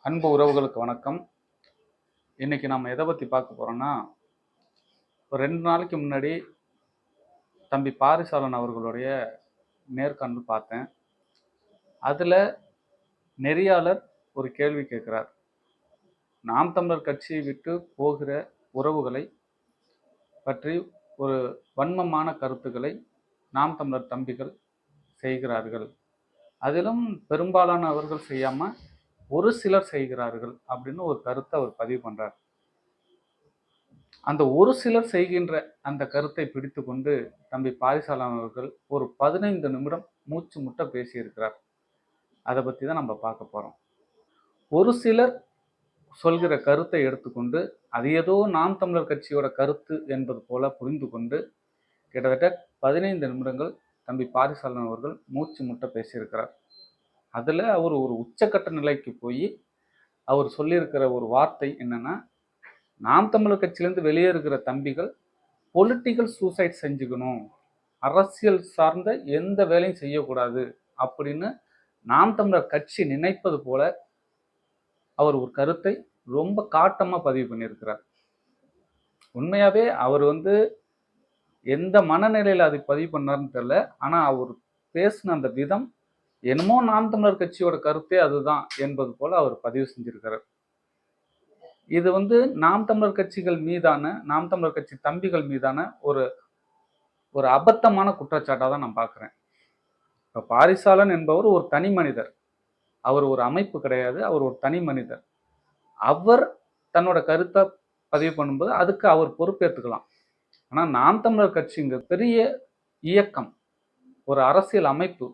அன்பு உறவுகளுக்கு வணக்கம். இன்னைக்கு நம்ம எதை பற்றி பார்க்க போகிறோம்னா, ஒரு 2 நாளைக்கு முன்னாடி தம்பி பாரிசாலன் அவர்களுடைய நேர்காணல் பார்த்தேன். அதில் நெறியாளர் ஒரு கேள்வி கேட்குறார். நாம் தமிழர் கட்சியை விட்டு போகிற உறவுகளை பற்றி ஒரு வன்மமான கருத்துக்களை நாம் தமிழர் தம்பிகள் செய்கிறார்கள். அதிலும் பெரும்பாலானவர்கள் செய்யாமல் ஒரு சிலர் செய்கிறார்கள் அப்படின்னு ஒரு கருத்தை அவர் பதிவு பண்ணுறார். அந்த ஒரு சிலர் செய்கின்ற அந்த கருத்தை பிடித்து கொண்டு தம்பி பாரிசாலன் அவர்கள் ஒரு 15 நிமிடம் மூச்சு முட்ட பேசியிருக்கிறார். அதை பற்றி தான் நம்ம பார்க்க போகிறோம். ஒரு சிலர் சொல்கிற கருத்தை எடுத்துக்கொண்டு அது ஏதோ நாம் தமிழர் கட்சியோட கருத்து என்பது போல புரிந்து கொண்டு கிட்டத்தட்ட 15 நிமிடங்கள் தம்பி பாரிசாலன் அவர்கள் மூச்சு முட்ட பேசியிருக்கிறார். அதில் அவர் ஒரு உச்சக்கட்ட நிலைக்கு போய் அவர் சொல்லியிருக்கிற ஒரு வார்த்தை என்னன்னா, நாம் தமிழர் கட்சியிலேருந்து வெளியேறுகிற தம்பிகள் பொலிட்டிக்கல் சூசைட் செஞ்சுக்கணும், அரசியல் சார்ந்த எந்த வேலையும் செய்யக்கூடாது அப்படின்னு நாம் தமிழர் கட்சி நினைப்பது போல அவர் ஒரு கருத்தை ரொம்ப காட்டமாக பதிவு பண்ணியிருக்கிறார். உண்மையாகவே அவர் எந்த மனநிலையில் அதை பதிவு பண்ணார்னு தெரியல. ஆனால் அவர் பேசின அந்த விதம் என்னமோ நாம் தமிழர் கட்சியோட கருத்தே அதுதான் என்பது போல அவர் பதிவு செஞ்சிருக்கிறார். இது நாம் தமிழர் கட்சிகள் மீதான, நாம் தமிழர் கட்சி தம்பிகள் மீதான ஒரு அபத்தமான குற்றச்சாட்டாக தான் நான் பார்க்குறேன். இப்போ பாரிசாலன் என்பவர் ஒரு தனி மனிதர், அவர் ஒரு அமைப்பு கிடையாது, அவர் ஒரு தனி மனிதர். அவர் தன்னோட கருத்தை பதிவு பண்ணும்போது அதுக்கு அவர் பொறுப்பேற்றுக்கலாம். ஆனால் நாம் தமிழர் கட்சிங்க பெரிய இயக்கம், ஒரு அரசியல் அமைப்பு,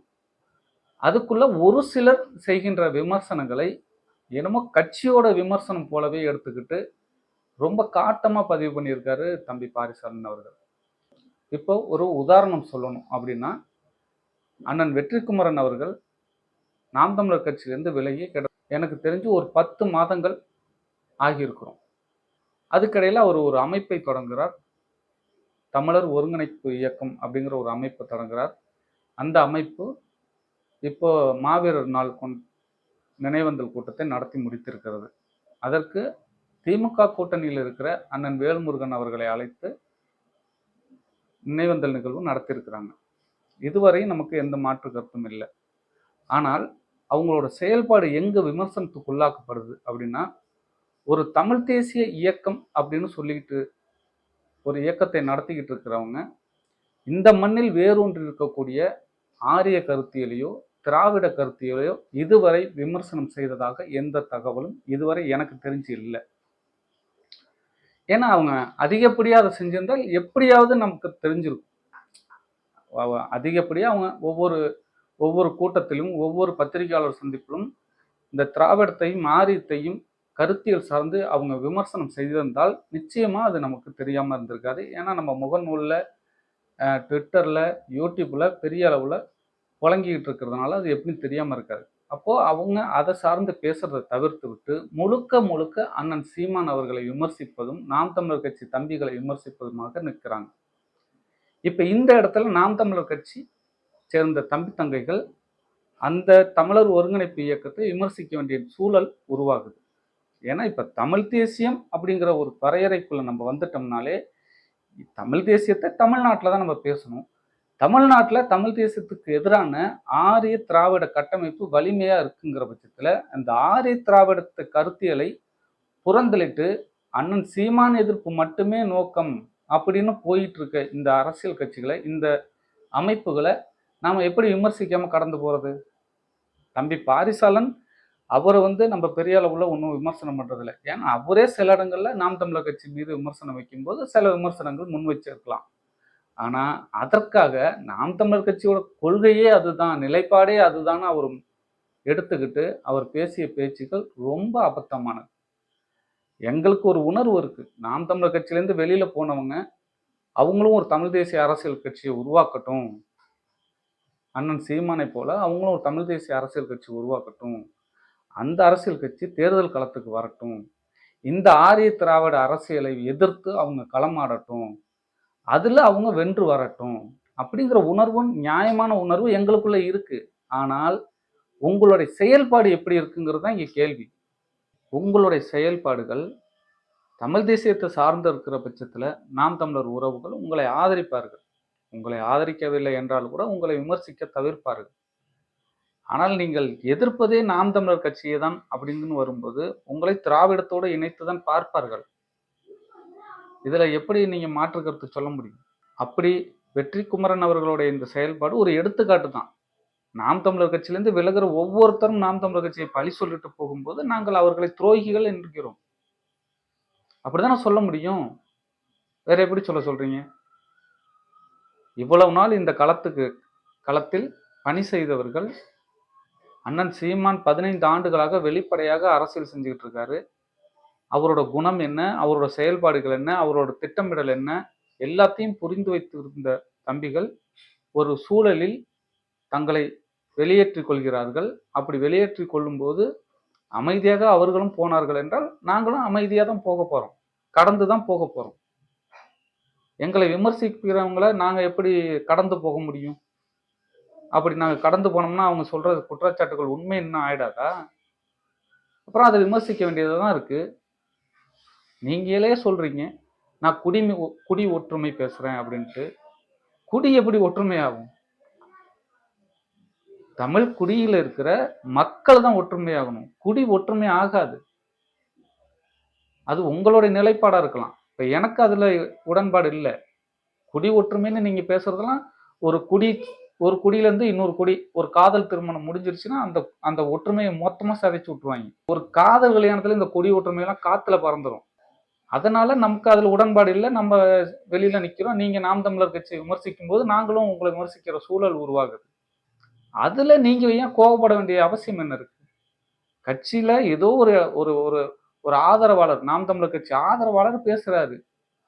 அதுக்குள்ள ஒரு சிலர் செய்கின்ற விமர்சனங்களை என்னமோ கட்சியோட விமர்சனம் போலவே எடுத்துக்கிட்டு ரொம்ப காட்டமா பதிவு பண்ணியிருக்காரு தம்பி பாரிசாலன் அவர்கள். இப்போ ஒரு உதாரணம் சொல்லணும் அப்படின்னா, அண்ணன் வெற்றிக்குமரன் அவர்கள் நாம் தமிழர் கட்சியிலேருந்து விலகி எனக்கு தெரிஞ்சு ஒரு 10 மாதங்கள் ஆகியிருக்கிறோம். அதுக்கிடையில் அவர் ஒரு அமைப்பை தொடங்குகிறார், தமிழர் ஒருங்கிணைப்பு இயக்கம் அப்படிங்கிற ஒரு அமைப்பை தொடங்குகிறார். அந்த அமைப்பு இப்போ மாவீரர் நாள் நினைவந்தல் கூட்டத்தை நடத்தி முடித்திருக்கிறது. அதற்கு திமுக கூட்டணியில் இருக்கிற அண்ணன் வேல்முருகன் அவர்களை அழைத்து நினைவந்தல் நிகழ்வு நடத்தியிருக்கிறாங்க. இதுவரை நமக்கு எந்த மாற்று கருத்தும் இல்லை. ஆனால் அவங்களோட செயல்பாடு எங்க விமர்சனத்துக்கு உள்ளாக்கப்படுது அப்படின்னா, ஒரு தமிழ் தேசிய இயக்கம் அப்படின்னு சொல்லிட்டு ஒரு இயக்கத்தை நடத்திக்கிட்டு இருக்கிறவங்க இந்த மண்ணில் வேரூன்றி இருக்கக்கூடிய ஆரிய கருத்தியலையோ திராவிட கருத்தியலையோ இதுவரை விமர்சனம் செய்ததாக எந்த தகவலும் இதுவரை எனக்கு தெரிஞ்சு இல்லை. ஏன்னா அவங்க அதிகப்படியாக அதை செஞ்சிருந்தால் எப்படியாவது நமக்கு தெரிஞ்சிருக்கும். அதிகப்படியாக அவங்க ஒவ்வொரு கூட்டத்திலும் ஒவ்வொரு பத்திரிகையாளர் சந்திப்பிலும் இந்த திராவிடத்தையும் ஆரியத்தையும் கருத்தியல் சார்ந்து அவங்க விமர்சனம் செய்திருந்தால் நிச்சயமா அது நமக்கு தெரியாமல் இருந்திருக்காது. ஏன்னா நம்ம முகநூலில், ட்விட்டரில், யூடியூப்பில் பெரிய அளவில் புழங்கிக்கிட்டு இருக்கிறதுனால அது எப்படி தெரியாமல் இருக்காது. அப்போது அவங்க அதை சார்ந்து பேசுறதை தவிர்த்து விட்டு முழுக்க அண்ணன் சீமான் அவர்களை விமர்சிப்பதும் நாம் தமிழர் கட்சி தம்பிகளை விமர்சிப்பதுமாக நிற்கிறாங்க. இப்போ இந்த இடத்துல நாம் தமிழர் கட்சி சேர்ந்த தம்பி தங்கைகள் அந்த தமிழர் ஒருங்கிணைப்பு இயக்கத்தை விமர்சிக்க வேண்டிய சூழல் உருவாகுது. ஏன்னா இப்போ தமிழ் தேசியம் அப்படிங்கிற ஒரு வரையறைக்குள்ள நம்ம வந்துட்டோம்னாலே தமிழ் தேசியத்தை தமிழ்நாட்டில் தான் நம்ம பேசணும். தமிழ்நாட்டில் தமிழ் தேசியத்துக்கு எதிரான ஆரிய திராவிட கட்டமைப்பு வலிமையாக இருக்குங்கிற பட்சத்தில் அந்த ஆரிய திராவிடத்தை கருத்தியலை புறந்தளிட்டு அண்ணன் சீமான் எதிர்ப்பு மட்டுமே நோக்கம் அப்படின்னு போயிட்டு இருக்க இந்த அரசியல் கட்சிகளை, இந்த அமைப்புகளை நாம் எப்படி விமர்சிக்காமல் கடந்து போகிறது? தம்பி பாரிசாலன் அவரை நம்ம பெரிய அளவில் ஒன்றும் விமர்சனம் பண்ணுறதில்லை. ஏன்னா அவரே சில இடங்களில் நாம் தமிழர் கட்சி மீது விமர்சனம் வைக்கும்போது சில விமர்சனங்கள் முன் வச்சிருக்கலாம். ஆனால் அதற்காக நாம் தமிழர் கட்சியோட கொள்கையே அதுதான், நிலைப்பாடே அதுதான் அவர் எடுத்துக்கிட்டு அவர் பேசிய பேச்சுக்கள் ரொம்ப அபத்தமானது. எங்களுக்கு ஒரு உணர்வு இருக்குது, நாம் தமிழர் கட்சியிலேருந்து வெளியில் போனவங்க அவங்களும் ஒரு தமிழ் தேசிய அரசியல் கட்சியை உருவாக்கட்டும், அண்ணன் சீமானை போல அவங்களும் ஒரு தமிழ் தேசிய அரசியல் கட்சி உருவாக்கட்டும், அந்த அரசியல் கட்சி தேர்தல் களத்துக்கு வரட்டும், இந்த ஆரிய திராவிட அரசியலை எதிர்த்து அவங்க களமாடட்டும், அதில் அவங்க வென்று வரட்டும் அப்படிங்கிற உணர்வும் நியாயமான உணர்வு எங்களுக்குள்ள இருக்கு. ஆனால் உங்களுடைய செயல்பாடு எப்படி இருக்குங்கிறது தான் இங்கே கேள்வி. உங்களுடைய செயல்பாடுகள் தமிழ் தேசியத்தை சார்ந்து இருக்கிற பட்சத்தில் நாம் தமிழர் உறவுகள் உங்களை ஆதரிப்பார்கள். உங்களை ஆதரிக்கவில்லை என்றால் கூட உங்களை விமர்சிக்க தவிர்ப்பார்கள். ஆனால் நீங்கள் எதிர்ப்பதே நாம் தமிழர் கட்சியை தான் அப்படின்னு வரும்போது உங்களை திராவிடத்தோடு இணைத்து தான் பார்ப்பார்கள். இதுல எப்படி நீங்க மாற்று கருத்து சொல்ல முடியும்? அப்படி வெற்றி குமரன் அவர்களுடைய இந்த செயல்பாடு ஒரு எடுத்துக்காட்டு தான். நாம் தமிழர் கட்சியிலிருந்து விலகிற ஒவ்வொருத்தரும் நாம் தமிழர் கட்சியை பழி சொல்லிட்டு போகும்போது நாங்கள் அவர்களை துரோகிகள் என்கிறோம். அப்படிதான் சொல்ல முடியும். வேற எப்படி சொல்றீங்க? இவ்வளவு நாள் இந்த களத்தில் பணி செய்தவர்கள் அண்ணன் சீமான் 15 ஆண்டுகளாக வெளிப்படையாக அரசியல் செஞ்சுக்கிட்டு இருக்காரு. அவரோட குணம் என்ன, அவரோட செயல்பாடுகள் என்ன, அவரோட திட்டமிடல் என்ன, எல்லாத்தையும் புரிந்து வைத்திருந்த தம்பிகள் ஒரு சூழலில் தங்களை வெளியேற்றிக் கொள்கிறார்கள். அப்படி வெளியேற்றிக் கொள்ளும்போது அமைதியாக அவர்களும் போனார்கள் என்றால் நாங்களும் அமைதியாக தான் போக போறோம், கடந்து தான் போக போறோம். எங்களை விமர்சிக்கிறவங்களை நாங்க எப்படி கடந்து போக முடியும்? அப்படி நாங்க கடந்து போனோம்னா அவங்க சொல்ற குற்றச்சாட்டுகள் உண்மை என்ன ஆயிடாதா? அப்புறம் அதை விமர்சிக்க வேண்டியதுதான் இருக்கு. நீங்களே சொல்றீங்க நான் குடி ஒற்றுமை பேசுறேன் அப்படின்ட்டு. குடி எப்படி ஒற்றுமை ஆகும்? தமிழ் குடியில் இருக்கிற மக்கள் தான் ஒற்றுமையாகணும். குடி ஒற்றுமை ஆகாது. அது உங்களுடைய நிலைப்பாடா இருக்கலாம். இப்ப எனக்கு அதுல உடன்பாடு இல்லை. குடி ஒற்றுமைன்னு நீங்க பேசுறதெல்லாம் ஒரு குடியிலேருந்து இன்னொரு குடி, ஒரு காதல் திருமணம் முடிஞ்சிருச்சுன்னா அந்த அந்த ஒற்றுமையை மொத்தமா சிதைச்சு விட்டுருவாங்க. ஒரு காதல் கல்யாணத்துல இந்த குடி ஒற்றுமையெல்லாம் காத்துல பறந்துடும். அதனால நமக்கு அதுல உடன்பாடு இல்லை. நம்ம வெளியில நிக்கிறோம். நீங்க நாம் தமிழர் கட்சியை விமர்சிக்கும் போது நாங்களும் உங்களை விமர்சிக்கிற சூழல் உருவாகுது. அதுல நீங்க ஏன் கோபப்பட வேண்டிய அவசியம் என்ன இருக்கு? கட்சியில ஏதோ ஒரு ஒரு ஒரு ஆதரவாளர், நாம் தமிழர் கட்சி ஆதரவாளர் பேசுறாரு.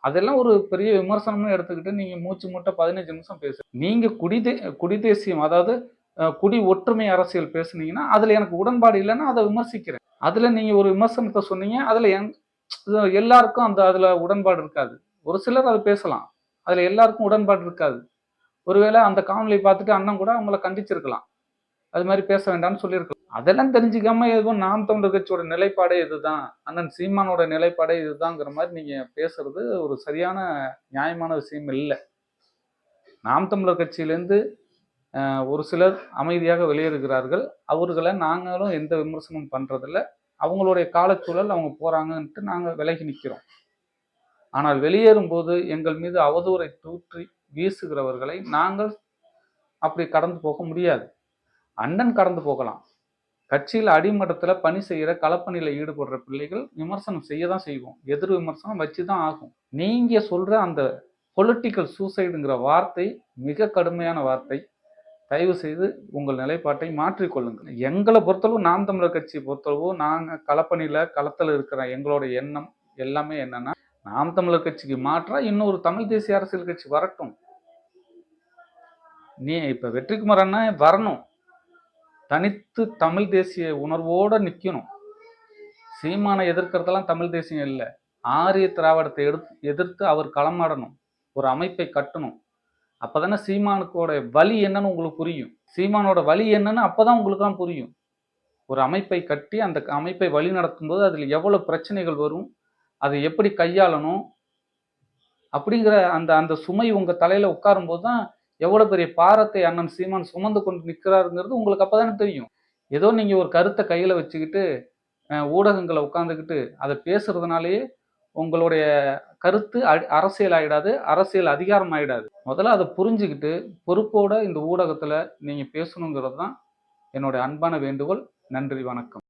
அதெல்லாம் ஒரு பெரிய விமர்சனம்னு எடுத்துக்கிட்டு நீங்க மூச்சு முட்டை 15 நிமிஷம் பேசு. நீங்க குடி தேசியம், அதாவது குடி ஒற்றுமை அரசியல் பேசுனீங்கன்னா அதுல எனக்கு உடன்பாடு இல்லைன்னா அதை விமர்சிக்கிறேன். அதுல நீங்க ஒரு விமர்சனத்தை சொன்னீங்க, அதுல எல்லாருக்கும் அதுல உடன்பாடு இருக்காது. ஒரு சிலர் அதை பேசலாம், அதுல எல்லாருக்கும் உடன்பாடு இருக்காது. ஒருவேளை அந்த காணொலி பார்த்துட்டு அண்ணன் கூட அவங்கள கண்டிச்சிருக்கலாம், அது மாதிரி பேச வேண்டாம்னு சொல்லியிருக்கலாம். அதெல்லாம் தெரிஞ்சுக்காம எதுவும் நாம் தமிழர் கட்சியோட நிலைப்பாடே இதுதான், அண்ணன் சீமானோட நிலைப்பாடே இதுதாங்கிற மாதிரி நீங்க பேசுறது ஒரு சரியான நியாயமான விஷயம் இல்லை. நாம் தமிழர் கட்சியிலேருந்து ஒரு சிலர் அமைதியாக வெளியேறுகிறார்கள். அவர்களை நாங்களும் எந்த விமர்சனமும் பண்றதில்ல. அவங்களுடைய காலச்சூழல் அவங்க போறாங்கன்ட்டு நாங்கள் விலகி நிற்கிறோம். ஆனால் வெளியேறும் போது எங்கள் மீது அவதூறை தூற்றி வீசுகிறவர்களை நாங்கள் அப்படி கடந்து போக முடியாது. அண்ணன் கடந்து போகலாம். கட்சியில் அடிமட்டத்தில் பணி செய்கிற களப்பணியில் ஈடுபடுற பிள்ளைகள் விமர்சனம் செய்ய தான் செய்வோம். எதிர் விமர்சனம் வச்சு தான் ஆகும். நீங்க சொல்ற அந்த பொலிட்டிக்கல் சூசைடுங்கிற வார்த்தை மிக கடுமையான வார்த்தை. தயவு செய்து உங்கள் நிலைப்பாட்டை மாற்றிக்கொள்ளுங்கள். எங்களை பொறுத்தளவு நாம் தமிழர் கட்சியை பொறுத்தளவு நாங்கள் களத்தில் இருக்கிற எங்களோட எண்ணம் எல்லாமே என்னன்னா, நாம் தமிழர் கட்சிக்கு மாற்றா இன்னொரு தமிழ் தேசிய அரசியல் கட்சி வரட்டும். நீ இப்ப வெற்றிக்குமார் வரணும், தனித்து தமிழ் தேசிய உணர்வோட நிக்கணும். சீமானை எதிர்க்கிறதெல்லாம் தமிழ் தேசியம் இல்லை. ஆரிய திராவிடத்தை எதிர்த்து அவர் களமாடணும், ஒரு அமைப்பை கட்டணும். அப்பதானே சீமானுக்கோட வலி என்னன்னு உங்களுக்கு புரியும். சீமானோட வலி என்னன்னு அப்பதான் உங்களுக்கு தான் புரியும். ஒரு அமைப்பை கட்டி அந்த அமைப்பை வழி நடத்தும் போது அதில் எவ்வளவு பிரச்சனைகள் வரும், அதை எப்படி கையாளணும் அப்படிங்கிற அந்த அந்த சுமை உங்க தலையில உட்காரும் போது தான் எவ்வளவு பெரிய பாரத்தை அண்ணன் சீமான் சுமந்து கொண்டு நிற்கிறாருங்கிறது உங்களுக்கு அப்பதானே தெரியும். ஏதோ நீங்க ஒரு கருத்தை கையில வச்சுக்கிட்டு ஊடகங்களை உட்காந்துக்கிட்டு அதை பேசுறதுனாலேயே உங்களுடைய கருத்து அரசியல் ஆயிடாது, அரசியல் அதிகாரம் ஆயிடாது. முதல்ல அதை புரிஞ்சுக்கிட்டு பொறுப்போட இந்த ஊடகத்துல நீங்க பேசணுங்கிறது தான் என்னுடைய அன்பான வேண்டுகோள். நன்றி, வணக்கம்.